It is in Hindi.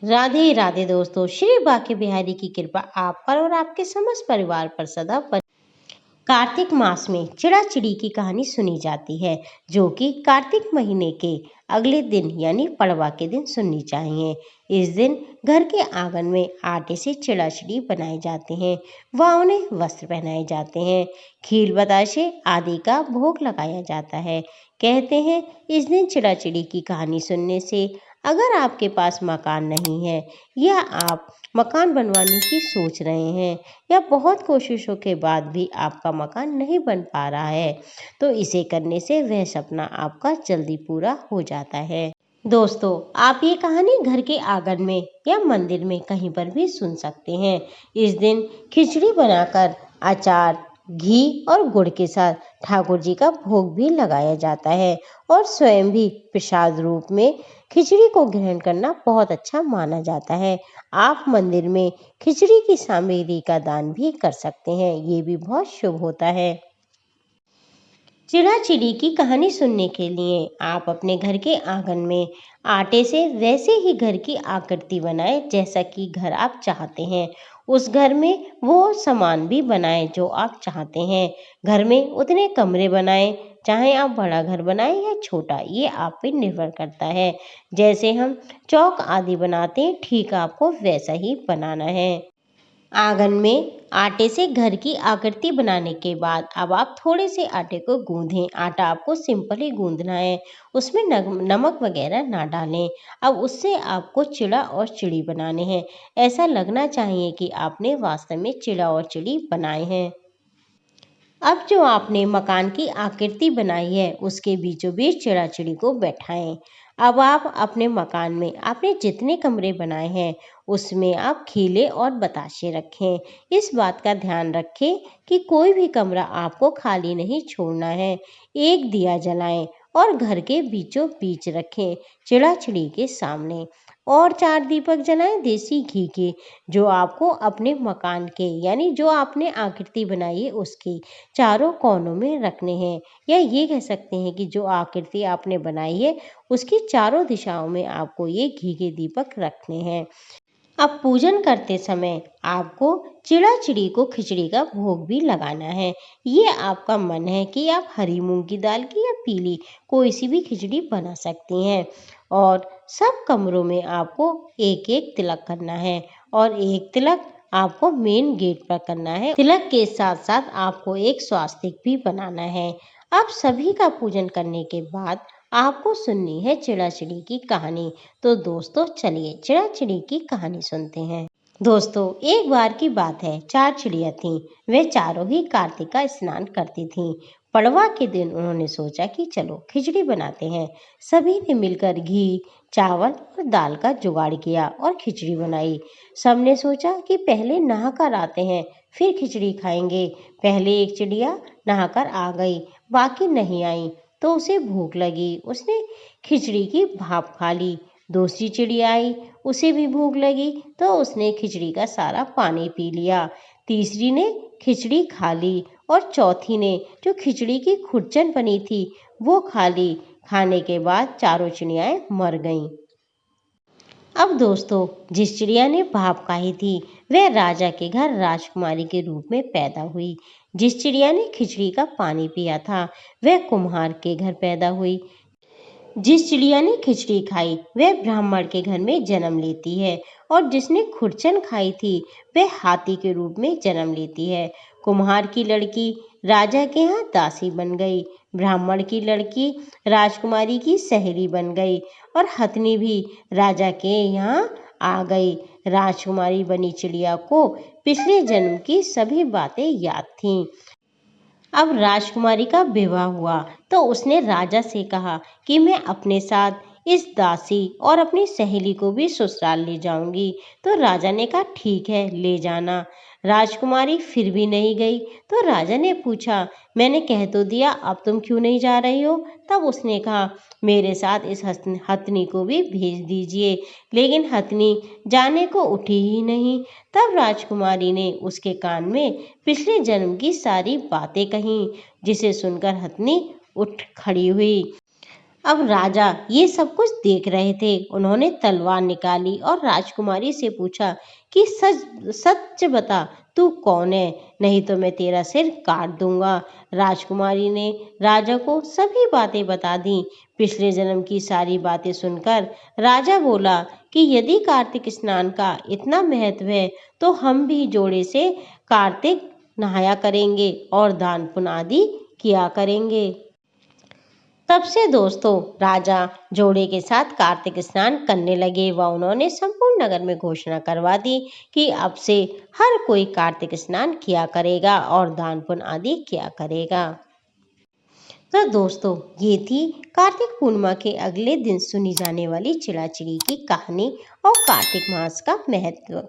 राधे राधे दोस्तों, श्री बांके बिहारी की कृपा आप पर और आपके समस्त परिवार पर सदा पर। कार्तिक मास में चिड़ा चिड़ी की कहानी सुनी जाती है, जो कि कार्तिक महीने के अगले दिन यानी पड़वा के दिन सुननी चाहिए। इस दिन घर के आंगन में आटे से चिड़ा चिड़ी बनाए जाते हैं व उन्हें वस्त्र पहनाए जाते हैं। खीर बताशे आदि का भोग लगाया जाता है। कहते हैं इस दिन चिड़ा चिड़ी की कहानी सुनने से अगर आपके पास मकान नहीं है या आप मकान बनवाने की सोच रहे हैं या बहुत कोशिशों के बाद भी आपका मकान नहीं बन पा रहा है, तो इसे करने से वह सपना आपका जल्दी पूरा हो जाता है। दोस्तों, आप ये कहानी घर के आंगन में या मंदिर में कहीं पर भी सुन सकते हैं। इस दिन खिचड़ी बनाकर अचार, घी और गुड़ के साथ ठाकुर जी का भोग भी लगाया जाता है और स्वयं भी प्रसाद रूप में खिचड़ी को ग्रहण करना बहुत अच्छा माना जाता है। आप मंदिर में खिचड़ी की सामग्री का दान भी कर सकते हैं, ये भी बहुत शुभ होता है। चिड़ा चिड़ी की कहानी सुनने के लिए आप अपने घर के आंगन में आटे से वैसे ही घर की आकृति बनाएं जैसा कि घर आप चाहते हैं। उस घर में वो सामान भी बनाएं जो आप चाहते हैं। घर में उतने कमरे बनाएं, चाहे आप बड़ा घर बनाएं या छोटा, ये आप पे निर्भर करता है। जैसे हम चौक आदि बनाते हैं, ठीक आपको वैसा ही बनाना है। आंगन में आटे से घर की आकृति बनाने के बाद अब आप थोड़े से आटे को गूंदें। आटा आपको सिंपल ही गूंदना है, उसमें नमक वगैरह ना डालें। अब उससे आपको चिड़ा और चिड़ी बनाने हैं। ऐसा लगना चाहिए कि आपने वास्तव में चिड़ा और चिड़ी बनाए हैं। अब जो आपने मकान की आकृति बनाई है, उसके बीचों बीच चिड़ा चिड़ी को बैठाएं। अब आप अपने मकान में आपने जितने कमरे बनाए हैं, उसमें आप खीले और बताशे रखें। इस बात का ध्यान रखें कि कोई भी कमरा आपको खाली नहीं छोड़ना है। एक दिया जलाएं और घर के बीचों बीच रखें, चिड़ा चिड़ी के सामने। और 4 दीपक जलाएं देसी घी के, जो आपको अपने मकान के यानी जो आपने आकृति बनाई है उसके चारों कोनों में रखने हैं। या ये कह सकते हैं कि जो आकृति आपने बनाई है उसकी चारों दिशाओं में आपको ये घी के दीपक रखने हैं। अब पूजन करते समय आपको चिड़ा चिड़ी को खिचड़ी का भोग भी लगाना है। ये आपका मन है कि आप हरी मूंग की दाल की या पीली कोई सी भी खिचड़ी बना सकती हैं। और सब कमरों में आपको एक एक तिलक करना है और एक तिलक आपको मेन गेट पर करना है। तिलक के साथ साथ आपको एक स्वास्तिक भी बनाना है। अब सभी का पूजन करने के बाद आपको सुननी है चिड़ा चिड़ी की कहानी। तो दोस्तों चलिए चिड़ा चिड़ी की कहानी सुनते हैं। दोस्तों, एक बार की बात है, 4 चिड़िया थीं। वे चारों ही कार्तिक का स्नान करती थीं। पड़वा के दिन उन्होंने सोचा कि चलो खिचड़ी बनाते हैं। सभी ने मिलकर घी, चावल और दाल का जुगाड़ किया और खिचड़ी बनाई। सबने सोचा कि पहले नहाकर आते हैं, फिर खिचड़ी खाएंगे। पहले एक चिड़िया नहाकर आ गई, बाकी नहीं आई, तो उसे भूख लगी। उसने खिचड़ी की भाप खा ली। दूसरी चिड़िया आई, उसे भी भूख लगी, तो उसने खिचड़ी का सारा पानी पी लिया। तीसरी ने खिचड़ी खा ली और चौथी ने जो खिचड़ी की खुरचन बनी थी वो खा ली। खाने के बाद चारों चिड़ियाएं मर गईं। अब दोस्तों, जिस चिड़िया ने भाप खाई थी वह राजा के घर राजकुमारी के रूप में पैदा हुई। जिस चिड़िया ने खिचड़ी का पानी पिया था वह कुम्हार के घर पैदा हुई। जिस चिड़िया ने खिचड़ी खाई वह ब्राह्मण के घर में जन्म लेती है और जिसने खुरचन खाई थी वह हाथी के रूप में जन्म लेती है। कुम्हार की लड़की राजा के यहाँ दासी बन गई, ब्राह्मण की लड़की राजकुमारी की सहेली बन गई और हथनी भी राजा के यहाँ आ गई। राजकुमारी बनी चिड़िया को पिछले जन्म की सभी बातें याद थीं। अब राजकुमारी का विवाह हुआ तो उसने राजा से कहा कि मैं अपने साथ इस दासी और अपनी सहेली को भी ससुराल ले जाऊंगी। तो राजा ने कहा ठीक है, ले जाना। राजकुमारी फिर भी नहीं गई तो राजा ने पूछा, मैंने कह तो दिया, अब तुम क्यों नहीं जा रही हो? तब उसने कहा, मेरे साथ इस हथनी को भी भेज दीजिए। लेकिन हथनी जाने को उठी ही नहीं। तब राजकुमारी ने उसके कान में पिछले जन्म की सारी बातें कहीं, जिसे सुनकर हथनी उठ खड़ी हुई। अब राजा ये सब कुछ देख रहे थे। उन्होंने तलवार निकाली और राजकुमारी से पूछा कि सच सच बता, तू कौन है, नहीं तो मैं तेरा सिर काट दूंगा। राजकुमारी ने राजा को सभी बातें बता दी। पिछले जन्म की सारी बातें सुनकर राजा बोला कि यदि कार्तिक स्नान का इतना महत्व है तो हम भी जोड़े से कार्तिक नहाया करेंगे और दान पुण्य आदि किया करेंगे। तब से दोस्तों राजा जोड़े के साथ कार्तिक स्नान करने लगे व उन्होंने संपूर्ण नगर में घोषणा करवा दी कि अब से हर कोई कार्तिक स्नान किया करेगा और दान पुण्य आदि किया करेगा। तो दोस्तों ये थी कार्तिक पूर्णिमा के अगले दिन सुनी जाने वाली चिड़ाचिड़ी की कहानी और कार्तिक मास का महत्व।